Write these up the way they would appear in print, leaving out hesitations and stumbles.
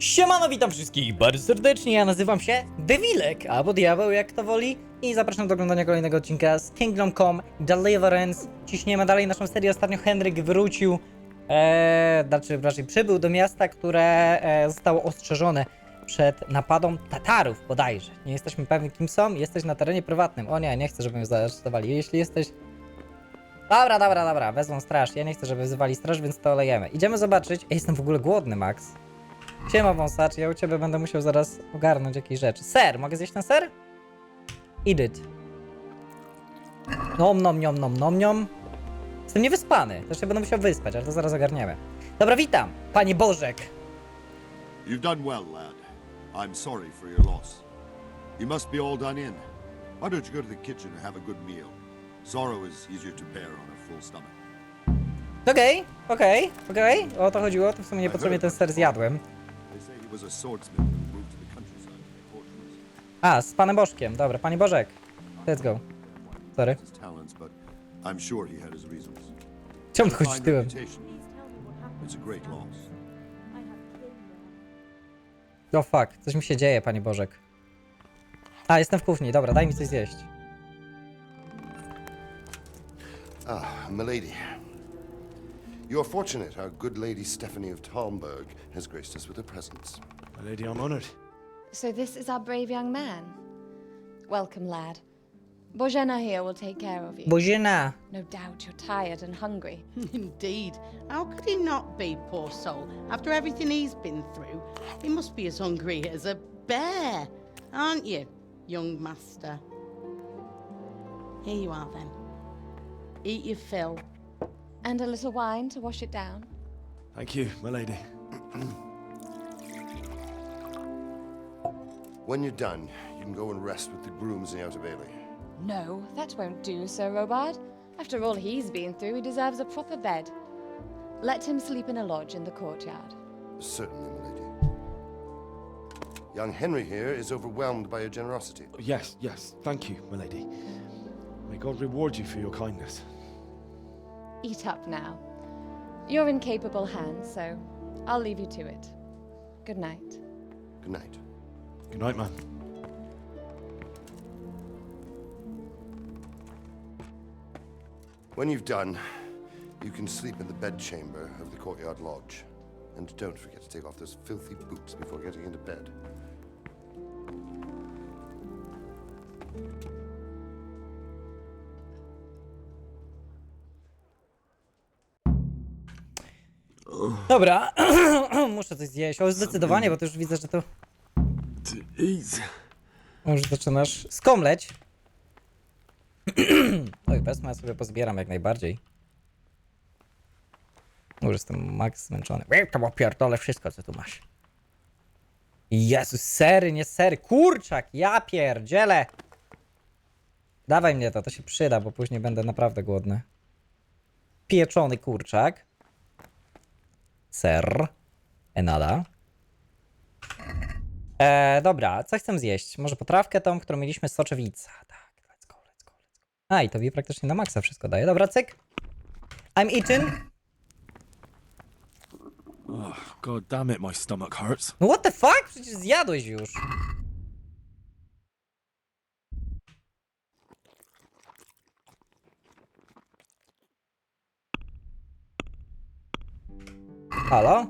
Siemano, witam wszystkich bardzo serdecznie, ja nazywam się Devilek, albo Diabeł, jak to woli, i zapraszam do oglądania kolejnego odcinka z Kingdom Come Deliverance. Ciśniemy dalej naszą serię. Ostatnio Henryk wrócił, raczej przybył do miasta, które zostało ostrzeżone przed napadą Tatarów bodajże. Nie jesteśmy pewni, kim są. Jesteś na terenie prywatnym. O nie, nie chcę, żeby mnie zaaresztowali. Jeśli jesteś... Dobra, wezmą straż. Ja nie chcę, żeby wzywali straż, więc to olejemy. Idziemy zobaczyć. Jestem w ogóle głodny, Max. Siema, wąsacz, ja u ciebie będę musiał zaraz ogarnąć jakieś rzeczy. Ser, mogę zjeść ten ser? Eat it. Nom. Jestem niewyspany, też się będę musiał wyspać, ale to zaraz ogarniemy. Dobra, witam, panie Bożek. You've done well, lad. I'm sorry for your loss. You must be all done in. Why don't you go to the kitchen and have a good meal? Sorrow is easier to bear on a full stomach. Okej. O to chodziło, to w sumie niepotrzebnie ten ser zjadłem. They say he was a swordsman who moved to the countryside to make fortunes. A, z panem Bożkiem, dobra, panie Bożek. Let's go. Sorry. His talents, but I'm sure he had his reasons. Czemu A chodzisz fine tyłem? reputation. It's a great loss. O fuck, coś mi się dzieje, panie Bożek. A, jestem w kuchni, dobra, daj mi coś zjeść. Ah, milady. You are fortunate our good lady Stephanie of Talmberg has graced us with her presence. My lady, I'm honored. So this is our brave young man. Welcome, lad. Bojana here will take care of you. Bożyna. No doubt you're tired and hungry. Indeed. How could he not be, poor soul? After everything he's been through, he must be as hungry as a bear, aren't you, young master? Here you are, then. Eat your fill. And a little wine to wash it down. Thank you, my lady. When you're done, you can go and rest with the grooms in the Outer Bailey. No, that won't do, Sir Robard. After all he's been through, he deserves a proper bed. Let him sleep in a lodge in the courtyard. Certainly, milady. Young Henry here is overwhelmed by your generosity. Yes, thank you, my lady. May God reward you for your kindness. Eat up now. You're in capable hands, so I'll leave you to it. Good night. Good night. Good night, man. When you've done, you can sleep in the bedchamber of the courtyard lodge. And don't forget to take off those filthy boots before getting into bed. Dobra, muszę coś zjeść. O, zdecydowanie, bo to już widzę, że to... Już zaczynasz skomleć. Oj, wezmę, ja sobie pozbieram jak najbardziej. Już jestem max zmęczony. To opierdolę wszystko, co tu masz. Jezus, sery, nie sery. Kurczak, ja pierdzielę. Dawaj mnie to się przyda, bo później będę naprawdę głodny. Pieczony kurczak. Ser. Enada. Dobra, co chcę zjeść? Może potrawkę tą, którą mieliśmy z soczewica. Tak, let's go. A, i to mi praktycznie na maksa wszystko daje. Dobra, cyk. I'm eating. Oh, God damn it, my stomach hurts. No what the fuck? Przecież zjadłeś już. Halo?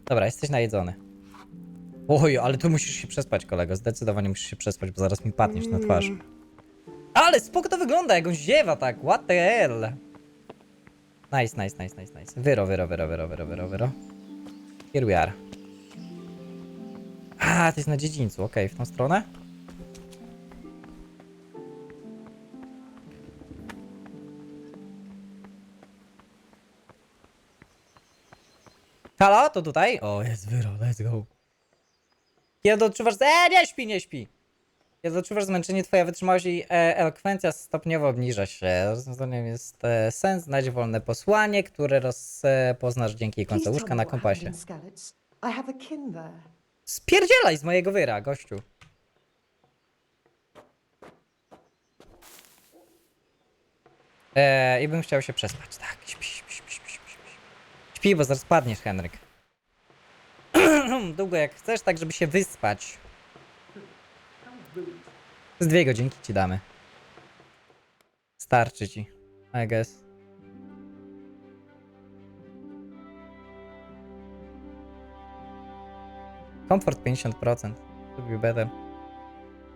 Dobra, jesteś najedzony. Oj, ale tu musisz się przespać, kolego. Zdecydowanie musisz się przespać, bo zaraz mi padniesz na twarz. Ale spoko to wygląda, jak on ziewa tak. What the hell? Nice. Wyro. Here we are. A, to jest na dziedzińcu. Okej, w tą stronę. Halo, to tutaj? O, jest wyro, let's go. Kiedy odczuwasz... nie śpi! Kiedy odczuwasz zmęczenie, twoja wytrzymałość i elokwencja stopniowo obniża się. Rozwiązaniem jest sens, znajdź wolne posłanie, które rozpoznasz dzięki końcu łóżka na kompasie. Spierdzielaj z mojego wyra, gościu. I bym chciał się przespać. Tak, śpi. Śpi, bo zaraz padniesz, Henryk. długo jak chcesz, tak żeby się wyspać. Z 2 godzinki ci damy. Starczy ci, I guess. Komfort 50%. To be better.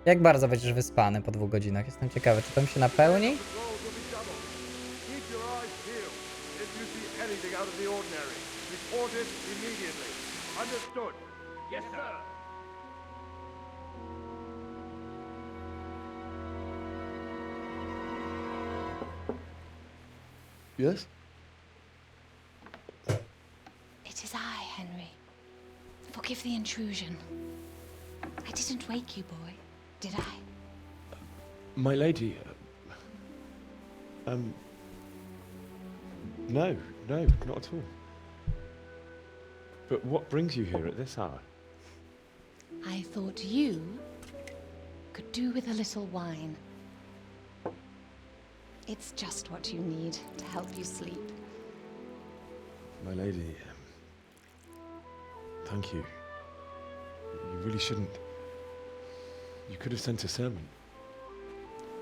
Jak bardzo będziesz wyspany po 2 godzinach? Jestem ciekawy, czy to mi się napełni? Keep your eyes peeled. If you see anything out of the ordinary, report it immediately. Understood? Yes, sir. Yes? It is I, Henry. Forgive the intrusion. I didn't wake you, boy, did I? My lady. No, not at all. But what brings you here at this hour? I thought you could do with a little wine. It's just what you need to help you sleep. My lady, thank you. You really shouldn't. You could have sent a servant.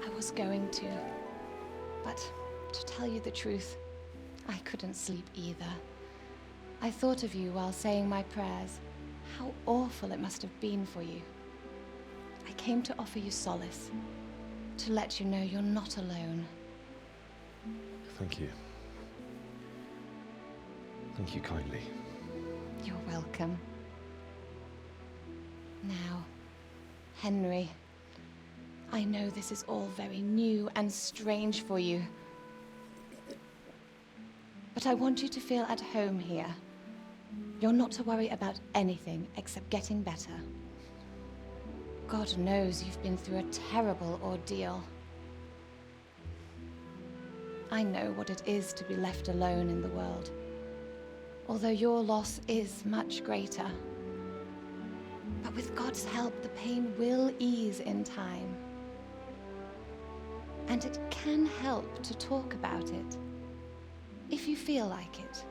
I was going to, but to tell you the truth, I couldn't sleep either. I thought of you while saying my prayers. How awful it must have been for you. I came to offer you solace, to let you know you're not alone. Thank you. Thank you kindly. You're welcome. Now, Henry, I know this is all very new and strange for you. But I want you to feel at home here. You're not to worry about anything except getting better. God knows you've been through a terrible ordeal. I know what it is to be left alone in the world, although your loss is much greater. But with God's help, the pain will ease in time. And it can help to talk about it, if you feel like it.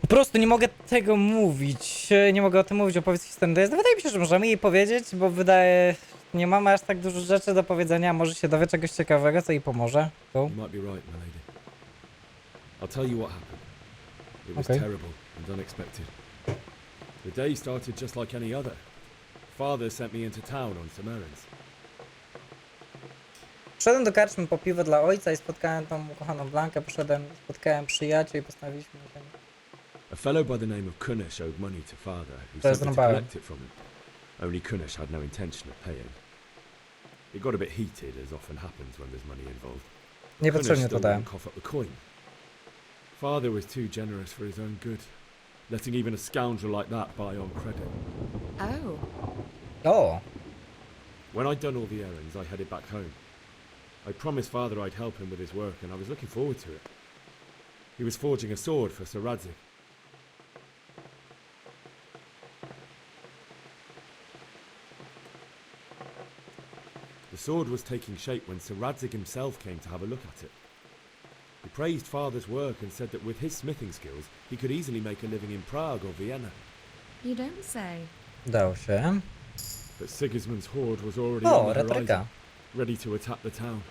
Po prostu nie mogę tego mówić. Nie mogę o tym mówić, opowiedz historię. Wydaje mi się, że możemy jej powiedzieć, bo wydaje... Nie mamy aż tak dużo rzeczy do powiedzenia. Może się dowie czegoś ciekawego, co jej pomoże. Go. You might be right, my lady. I'll tell you what happened. It was Okay. terrible and unexpected. The day started just like any other. Father sent me into town on some errands. Poszedłem do karczmy po piwo dla ojca i spotkałem tą ukochaną Blankę. Spotkałem przyjaciół i postanowiliśmy się... A fellow by the name of Kunish owed money to father, who To jest sent me to rąbałem. collect it from him. Only Kunish had no intention of paying. It got a bit heated, as often happens when there's money involved. Kunish Niepotrzebnie to still dałem. wouldn't cough up the coin. Father was too generous for his own good, letting even a scoundrel like that buy on credit. Oh. O! When I'd done all the errands, I headed back home. I promised father I'd help him with his work, and I was looking forward to it. He was forging a sword for Sir Radzik. The sword was taking shape when Sir Radzik himself came to have a look at it. He praised father's work and said that with his smithing skills, he could easily make a living in Prague or Vienna. You don't say. Udało się. But Sigismund's horde was already O, on the retryka. horizon, ready to attack the town.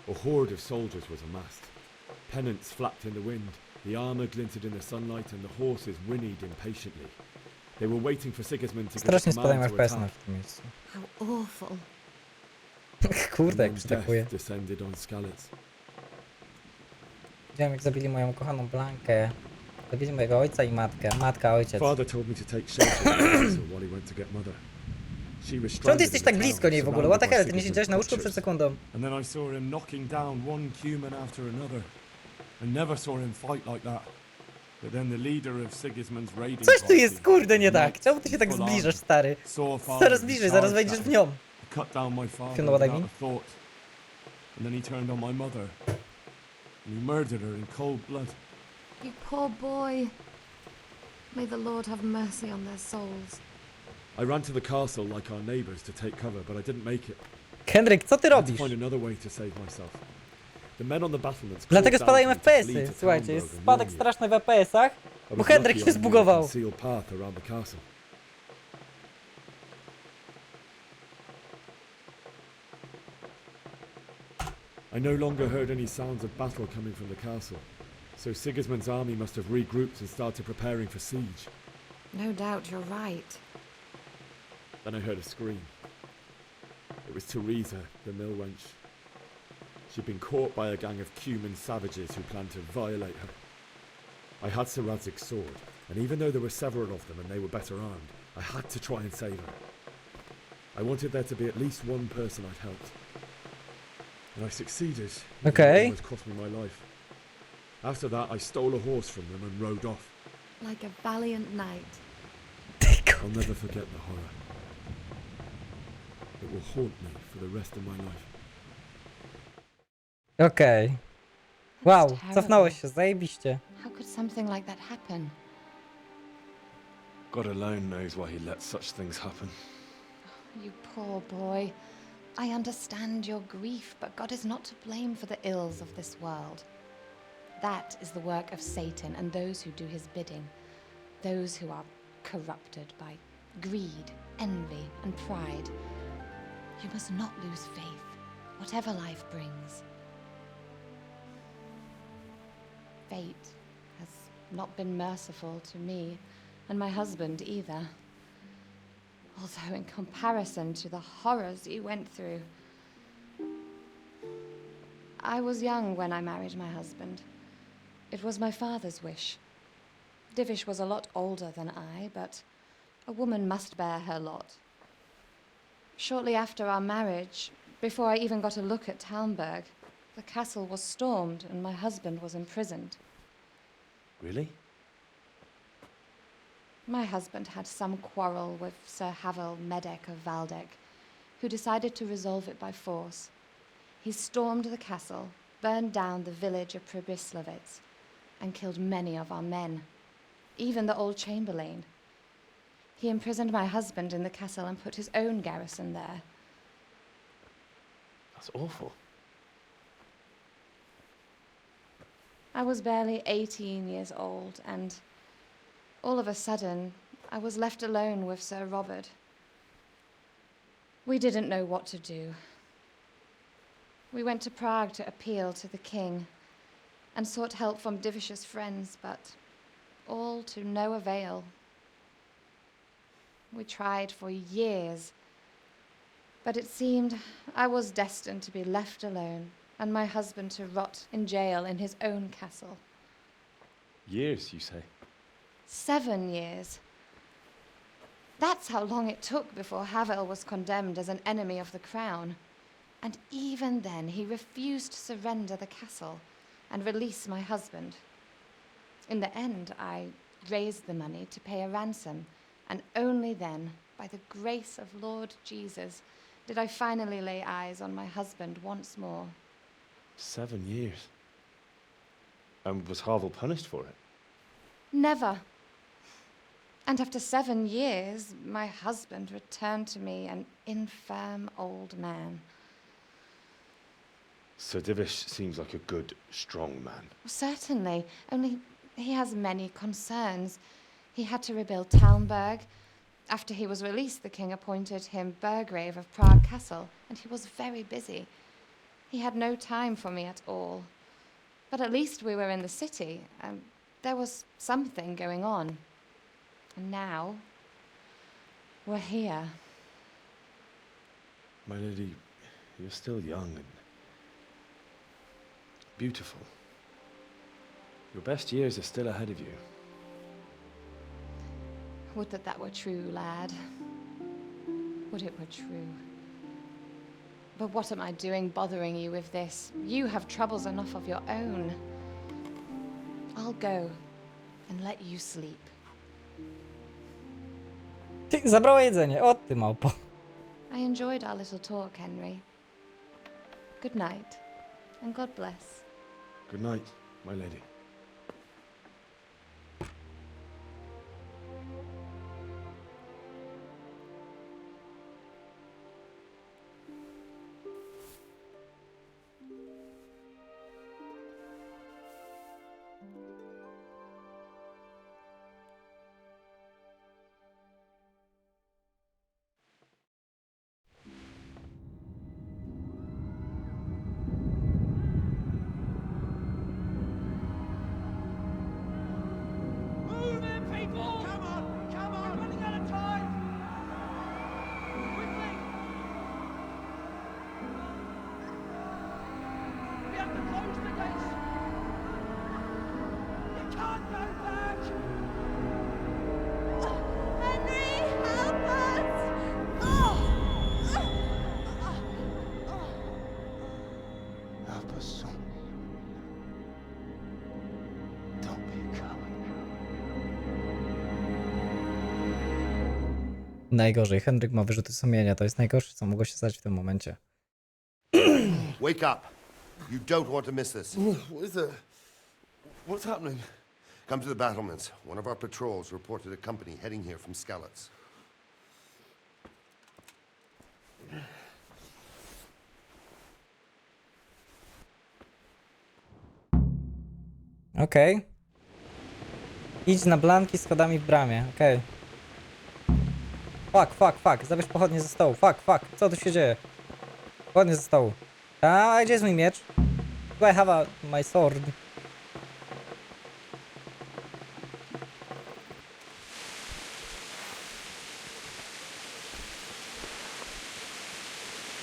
A horde of soldiers was amassed. Pennants flapped in the wind, the armour glinted in the sunlight, and the horses whinnied impatiently. They were waiting for Sigismund to give a Strasznie spadają command to FPS na attack. w tym miejscu. How awful. Kurde, jak And then przytakuje. death descended on Skalitz. Widziałem, jak zabili moją kochaną Blankę. Zabili mojego ojca i matkę. Matka, ojciec. Father told me to take shelter in the castle while he went to get mother. She was Czemu ty stranded jesteś in tak the blisko town, niej w ogóle? What the surrounded hell? by Ty nie siedziałeś na łóżku przed Sigismund's sekundą. And then I saw him knocking down one human after another. I never saw him fight like that. But then the leader of Sigismund's raiding Coś tu party, jest kurde nie tak. knight Czemu ty się tak full zbliżasz, armor, stary? saw father Zaraz and bliżej, zaraz charged wejdziesz at w him. nią. Cut down my father know what I without mean? a thought. And then he turned on my mother. And he murdered her in cold blood. You poor boy. May the Lord have mercy on their souls. I ran to the castle like our neighbours to take cover, but I didn't make it. Henryk, co ty I had to robisz? find another way to save myself. The men on the battlements Dlatego called down spadają to me to flee FPS-y. to Słuchajcie, Talmberg jest and spadek warn you. straszny w FPS-ach, I bo was Henryk lucky się I knew a zbugował. concealed path around the castle. I no longer heard any sounds of battle coming from the castle, so Sigismund's army must have regrouped and started preparing for siege. No doubt you're right. Then I heard a scream. It was Teresa, the mill wench. She'd been caught by a gang of Cuman savages who planned to violate her. I had Sir Radzik's sword, and even though there were several of them and they were better armed, I had to try and save her. I wanted there to be at least one person I'd helped. And I succeeded. even though Okay. It almost cost me my life. After that, I stole a horse from them and rode off. Like a valiant knight. I'll never forget the horror. It will haunt me for the rest of my life. Okej. That's Wow, terrible. cofnąłeś się, zajebiście. How could something like that happen? God alone knows why he lets such things happen. You poor boy. I understand your grief, but God is not to blame for the ills of this world. That is the work of Satan and those who do his bidding. Those who are corrupted by greed, envy, and pride. You must not lose faith, whatever life brings. Fate has not been merciful to me and my husband either. Although in comparison to the horrors you went through. I was young when I married my husband. It was my father's wish. Divish was a lot older than I, but a woman must bear her lot. Shortly after our marriage, before I even got a look at Talmberg, the castle was stormed and my husband was imprisoned. Really? My husband had some quarrel with Sir Havel Medek of Valdek, who decided to resolve it by force. He stormed the castle, burned down the village of Pribyslavitz, and killed many of our men, even the old chamberlain. He imprisoned my husband in the castle and put his own garrison there. That's awful. I was barely 18 years old, and all of a sudden, I was left alone with Sir Robert. We didn't know what to do. We went to Prague to appeal to the king and sought help from Divish's friends, but all to no avail. We tried for years, but it seemed I was destined to be left alone and my husband to rot in jail in his own castle. Years, you say? 7 years. That's how long it took before Havel was condemned as an enemy of the crown. And even then, he refused to surrender the castle and release my husband. In the end, I raised the money to pay a ransom, and only then, by the grace of Lord Jesus, did I finally lay eyes on my husband once more. 7 years. And was Havel punished for it? Never. And after 7 years, my husband returned to me an infirm old man. Sir Divish seems like a good, strong man. Certainly, only he has many concerns. He had to rebuild Talmberg. After he was released, the king appointed him Burgrave of Prague Castle, and he was very busy. He had no time for me at all. But at least we were in the city, and there was something going on. And now, we're here. My lady, you're still young and beautiful. Your best years are still ahead of you. Would that that were true, lad. Would it were true. But what am I doing bothering you with this? You have troubles enough of your own. I'll go and let you sleep. Ty, zabrała jedzenie, o ty małpo. I enjoyed our little talk, Henry. Good night, and God bless. Good night, my lady. Help us, son. Don't be a coward. Najgorzej, Henryk ma wyrzuty sumienia, to jest najgorsze, co mogło się stać w tym momencie. Wake up. You don't want to miss this. What is it? What's happening? Come to the battlements. One of our patrols reported a company heading here from Skalitz. Okej. Idź na blanki schodami w bramie, okej. Fuck, zabierz pochodnie ze stołu, fuck, co tu się dzieje? Pochodnie ze stołu. A gdzie jest mój miecz? Do I have my sword?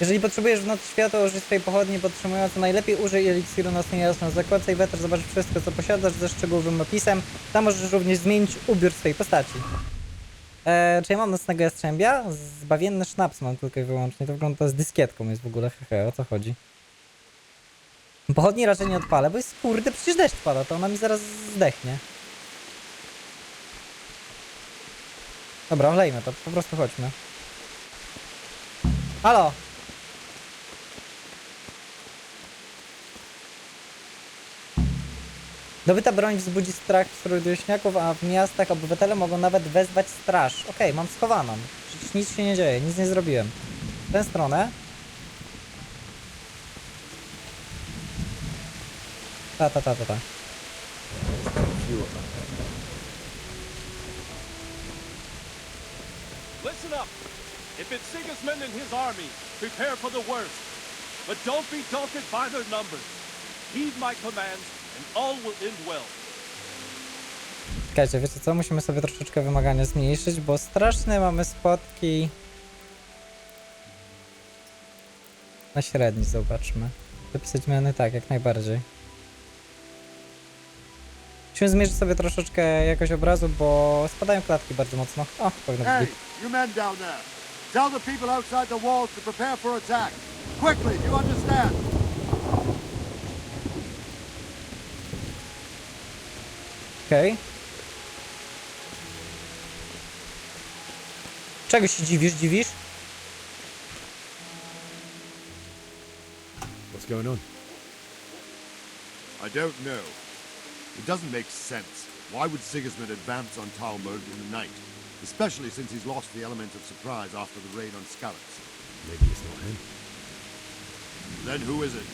Jeżeli potrzebujesz w nocy światła użyć swojej pochodni podtrzymująco, najlepiej użyj eliksiru nocnej jasno. Zakładce i weter zobaczysz wszystko, co posiadasz ze szczegółowym opisem. Tam możesz również zmienić ubiór swojej postaci. Czy ja mam nocnego jastrzębia? Zbawienny sznaps mam tylko i wyłącznie. To wygląda z dyskietką jest w ogóle, hehe, o co chodzi? Pochodni raczej nie odpalę, bo jest kurde, przecież deszcz pada, to ona mi zaraz zdechnie. Dobra, olejmy to, po prostu chodźmy. Halo! Dobyta broń wzbudzi strach wśród wieśniaków, a w miastach obywatele mogą nawet wezwać straż. Okej, mam schowaną. Przecież nic się nie dzieje, nic nie zrobiłem. W tę stronę. Ta. Listen up. If it's Sigismund and his army, prepare for the worst. But don't be daunted by their numbers. Heed my commands, and all will end well. Czekajcie, wiecie co? Musimy sobie troszeczkę wymagania zmniejszyć, bo straszne mamy spotki. Na średni zobaczmy. Dopisać zmiany tak, jak najbardziej. Musimy zmierzyć sobie troszeczkę jakość obrazu, bo spadają klatki bardzo mocno. O, powinno Hey, być. you men down there. Tell the people outside the walls to prepare for attack. Quickly, do you understand? Okej. Czego się dziwisz? What's going on? I don't know. It doesn't make sense. Why would Sigismund advance on Talmud in the night? Especially since he's lost the element of surprise after the raid on Skalitz. Maybe it's not him. Then who is it?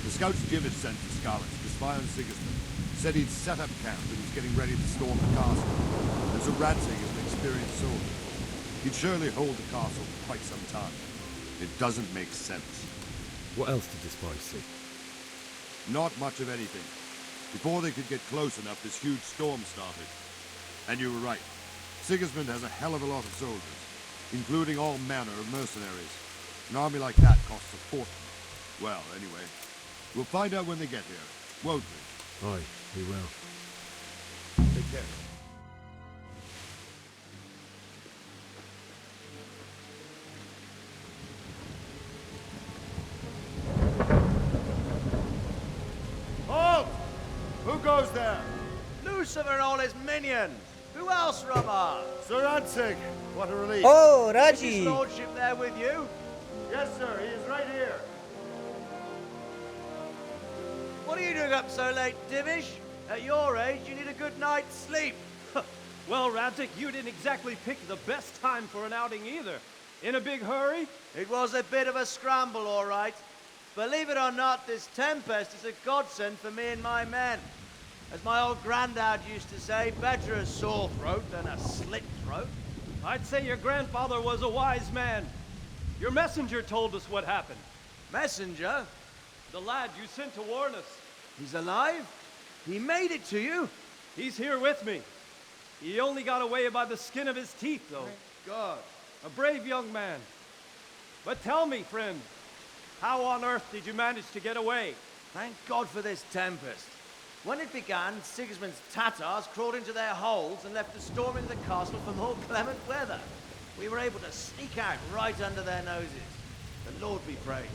The scouts Jivish sent to Skalitz to spy on Sigismund. Said he'd set up camp and was getting ready to storm the castle. There's a Radzik as an experienced soldier. He'd surely hold the castle for quite some time. It doesn't make sense. What else did the spies see? Not much of anything. Before they could get close enough, this huge storm started. And you were right. Sigismund has a hell of a lot of soldiers, including all manner of mercenaries. An army like that costs a fortune. Well, anyway, we'll find out when they get here, won't we? Aye, we will. Take care. Halt! Who goes there? Lucifer and all his minions. Who else, Rama? Sir Radzik! What a relief. O, Is his Radzik! lordship there with you? Yes, sir, he is right here. What are you doing up so late, Divish? At your age, you need a good night's sleep. Well, Radzik, you didn't exactly pick the best time for an outing either. In a big hurry? It was a bit of a scramble, all right. Believe it or not, this tempest is a godsend for me and my men. As my old granddad used to say, better a sore throat than a slit throat. I'd say your grandfather was a wise man. Your messenger told us what happened. Messenger? The lad you sent to warn us. He's alive? He made it to you? He's here with me. He only got away by the skin of his teeth, though. Thank God. A brave young man. But tell me, friend, how on earth did you manage to get away? Thank God for this tempest. When it began, Sigismund's Tatars crawled into their holes and left a storm into the castle for more clement weather. We were able to sneak out right under their noses. The Lord be praised.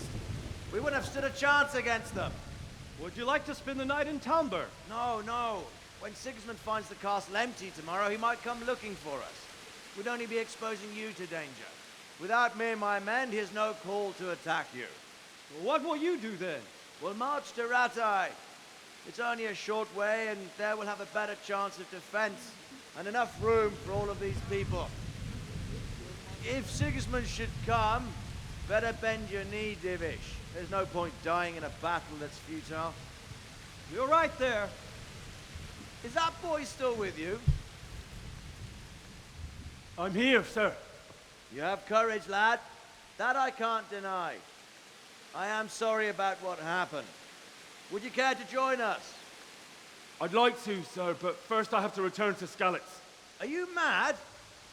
We wouldn't have stood a chance against them. Would you like to spend the night in Talmberg? No, no. When Sigismund finds the castle empty tomorrow, he might come looking for us. We'd only be exposing you to danger. Without me and my men, he has no call to attack you. Well, what will you do then? We'll march to Ratai. It's only a short way, and there we'll have a better chance of defense and enough room for all of these people. If Sigismund should come, better bend your knee, Divish. There's no point dying in a battle that's futile. You're right there. Is that boy still with you? I'm here, sir. You have courage, lad. That I can't deny. I am sorry about what happened. Would you care to join us? I'd like to, sir, but first I have to return to Skalitz. Are you mad?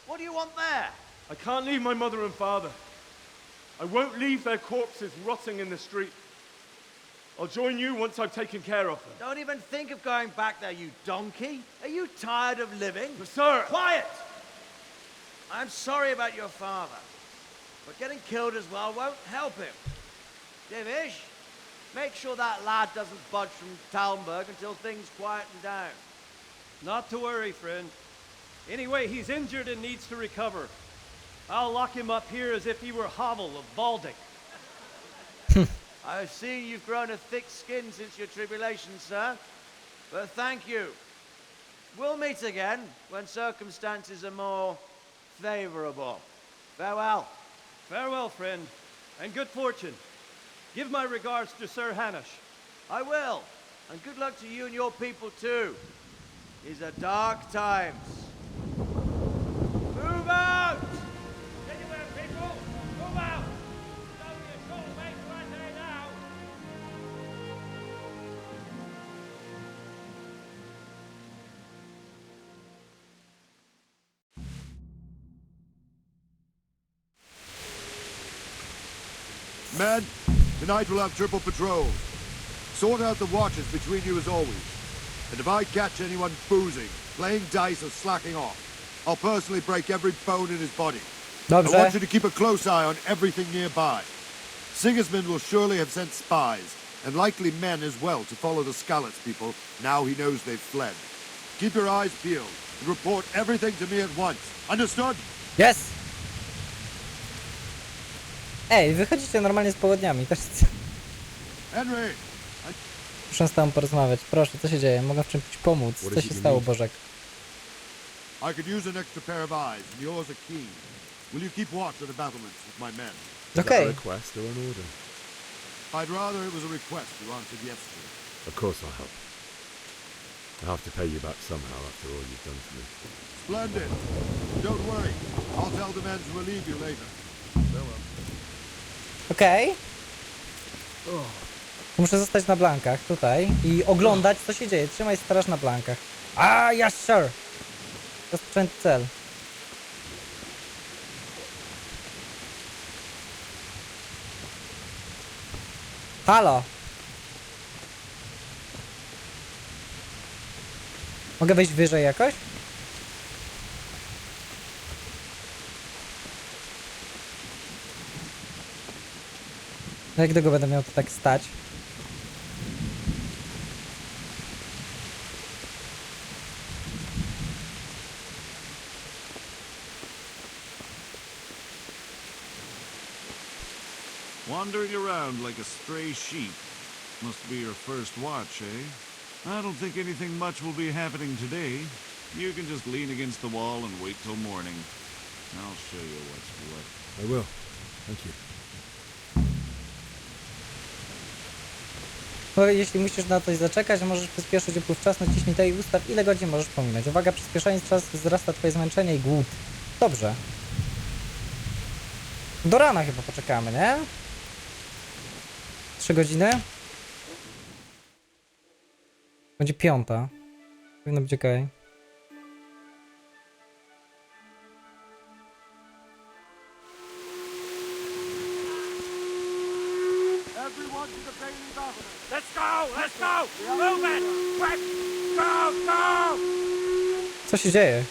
What do you want there? I can't leave my mother and father. I won't leave their corpses rotting in the street. I'll join you once I've taken care of them. Don't even think of going back there, you donkey. Are you tired of living? But sir! Quiet! I'm sorry about your father, but getting killed as well won't help him. Divish, make sure that lad doesn't budge from Talmberg until things quieten down. Not to worry, friend. Anyway, he's injured and needs to recover. I'll lock him up here as if he were Havel of Baldic. I've seen you've grown a thick skin since your tribulation, sir. But thank you. We'll meet again when circumstances are more favorable. Farewell. Farewell, friend, and good fortune. Give my regards to Sir Hanush. I will. And good luck to you and your people, too. These are dark times. Move out! Anywhere, people! Move out! It's only a short way to Ratai now! Men, tonight we'll have triple patrols. Sort out the watches between you as always. And if I catch anyone boozing, playing dice or slacking off, I'll personally break every bone in his body. I want Dobrze. you to keep a close eye on everything nearby. Sigismund will surely have sent spies, and likely men as well, to follow the Skalitz people now he knows they've fled. Keep your eyes peeled, and report everything to me at once. Understood? Yes! Ej, wychodzicie normalnie z południami, też chcę. Henry! Muszę z tobą porozmawiać. Proszę, co się dzieje? Mogę w czymś pomóc. Co się stało, Bożek? I could use an extra pair of eyes, and yours are keen. Will you keep watch at the battlements with my men? Is that Okay. a request or an order? I'd rather it was a request you answered yes to. Of course I'll help. I have to pay you back somehow after all you've done for me. Splendid. Don't worry. I'll tell the men to relieve you later. Farewell. Okej. Muszę zostać na blankach tutaj i oglądać, co się dzieje. Trzymaj straż na blankach. Yes sir! Rozpocząć cel. Halo! Mogę wejść wyżej jakoś? No jak długo będę miał tu tak stać? Wandering around like a stray sheep. Must be your first watch, eh? I don't think anything much will be happening today. You can just lean against the wall and wait till morning. I'll show you what's what. I will. Thank you. Bo jeśli musisz na coś zaczekać, możesz przyspieszyć upływ czasu, naciśnij to i ustaw, ile godzin możesz pominąć. Uwaga, przyspieszając czas wzrasta twoje zmęczenie i głód. Dobrze. Do rana chyba poczekamy, nie? 3 godziny? Będzie 5. Powinno być okej. Everyone to the Bailey Balcony. Let's go! Let's go! Move it! Quick! Go! Go! Co się dzieje?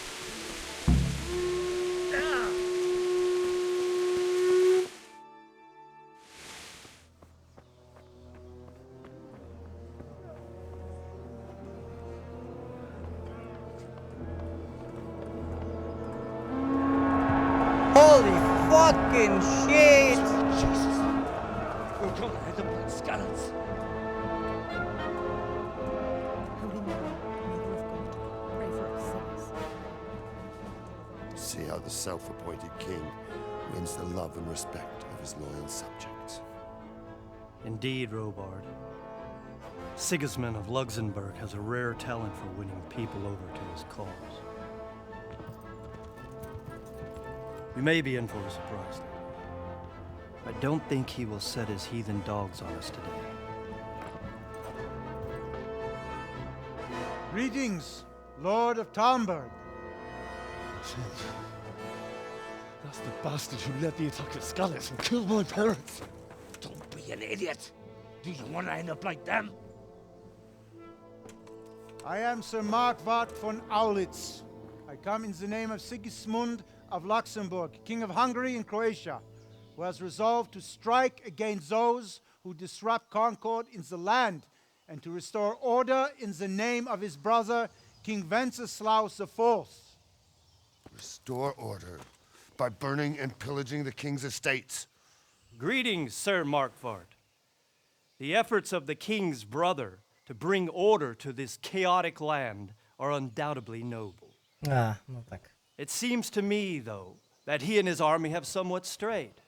Holy fucking shit! We're gonna hit them like skeletons. See how the self-appointed king wins the love and respect of his loyal subjects. Indeed, Robard. Sigismund of Luxembourg has a rare talent for winning people over to his cause. We may be in for a surprise, though. I don't think he will set his heathen dogs on us today. Greetings, Lord of Talmberg. That's the bastard who led the attack at Scarlet and killed my parents. Don't be an idiot. Do you want to end up like them? I am Sir Markwart von Aulitz. I come in the name of Sigismund of Luxembourg, King of Hungary and Croatia, who has resolved to strike against those who disrupt concord in the land and to restore order in the name of his brother, King Wenceslaus IV. Restore order by burning and pillaging the king's estates. Greetings, Sir Markwart. The efforts of the king's brother to bring order to this chaotic land are undoubtedly noble. A, no tak. It seems to me, though, that he and his army have somewhat strayed.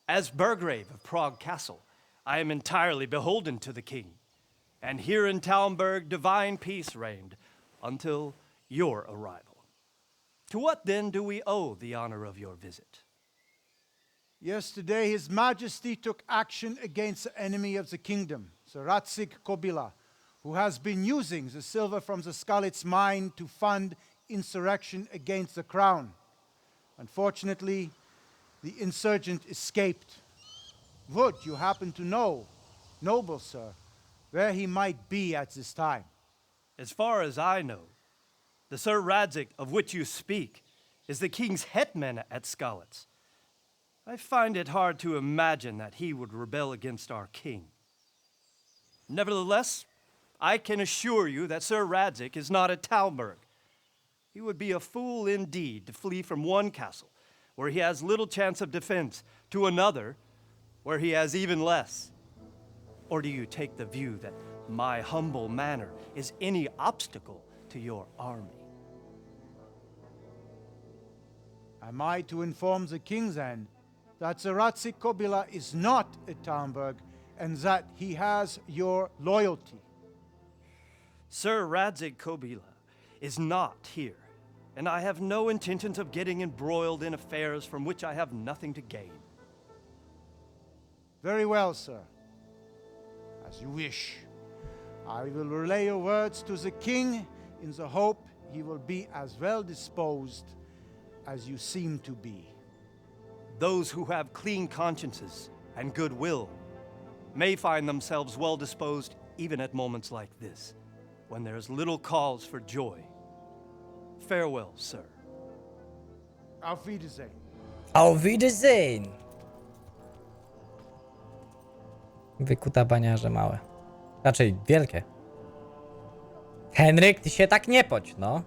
As Burgrave of Prague Castle, I am entirely beholden to the king, and here in Talmberg divine peace reigned until your arrival. To what then do we owe the honor of your visit? Yesterday, His Majesty took action against the enemy of the kingdom, Sir Radzik Kobila, who has been using the silver from the Skalitz mine to fund insurrection against the crown. Unfortunately, the insurgent escaped. Would you happen to know, noble sir, where he might be at this time? As far as I know, the Sir Radzik of which you speak is the king's hetman at Skalitz. I find it hard to imagine that he would rebel against our king. Nevertheless, I can assure you that Sir Radzik is not at Talmberg. He would be a fool indeed to flee from one castle, where he has little chance of defense, to another, where he has even less. Or do you take the view that my humble manner is any obstacle to your army? Am I to inform the king then that Sir Radzik Kobila is not at Talmberg and that he has your loyalty? Sir Radzik Kobila is not here, and I have no intentions of getting embroiled in affairs from which I have nothing to gain. Very well, sir. As you wish. I will relay your words to the king in the hope he will be as well disposed as you seem to be. Those who have clean consciences and goodwill may find themselves well disposed even at moments like this, when there is little cause for joy. Farewell, sir. Auf Wiedersehen. Auf Wiedersehen! Wykuta baniarze małe. Raczej wielkie. Henryk, ty się tak nie podź, no.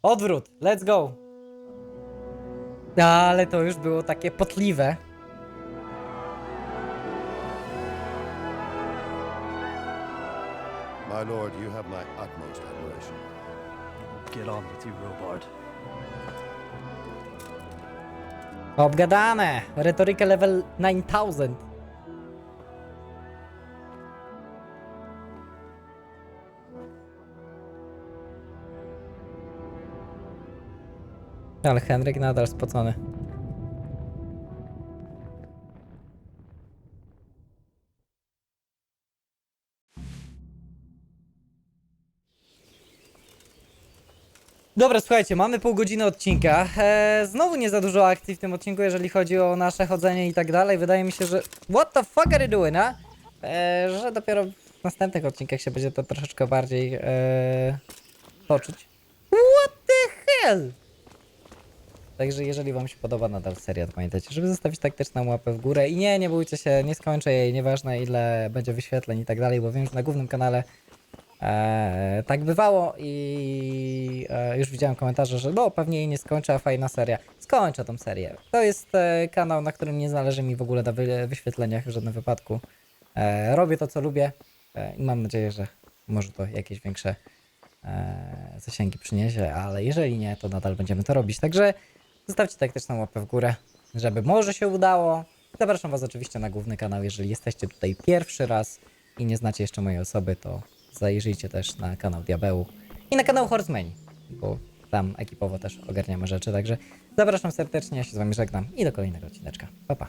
Odwrót, let's go. Ale to już było takie potliwe. My lord, you have my utmost admiration. Get on with you, Robard. Obgadane. Retoryka level 9000. Ale Henryk nadal spocony. Dobra, słuchajcie, mamy pół godziny odcinka. Znowu nie za dużo akcji w tym odcinku, jeżeli chodzi o nasze chodzenie i tak dalej. Wydaje mi się, że... What the fuck are you doing, a? Że dopiero w następnych odcinkach się będzie to troszeczkę bardziej toczyć. What the hell? Także jeżeli wam się podoba nadal seria, to pamiętajcie, żeby zostawić taktyczną łapę w górę. I nie bójcie się, nie skończę jej, nieważne ile będzie wyświetleń i tak dalej, bo wiem, że na głównym kanale tak bywało i już widziałem komentarze, że no pewnie jej nie skończę, a fajna seria. Skończę tą serię. To jest kanał, na którym nie zależy mi w ogóle na wyświetleniach w żadnym wypadku. Robię to, co lubię i mam nadzieję, że może to jakieś większe zasięgi przyniesie, ale jeżeli nie, to nadal będziemy to robić. Także zostawcie taktyczną łapę w górę, żeby może się udało. Zapraszam was oczywiście na główny kanał, jeżeli jesteście tutaj pierwszy raz i nie znacie jeszcze mojej osoby, to zajrzyjcie też na kanał Diabełu i na kanał Horsemani, bo tam ekipowo też ogarniamy rzeczy, także zapraszam serdecznie, ja się z wami żegnam i do kolejnego odcineczka. Pa, pa.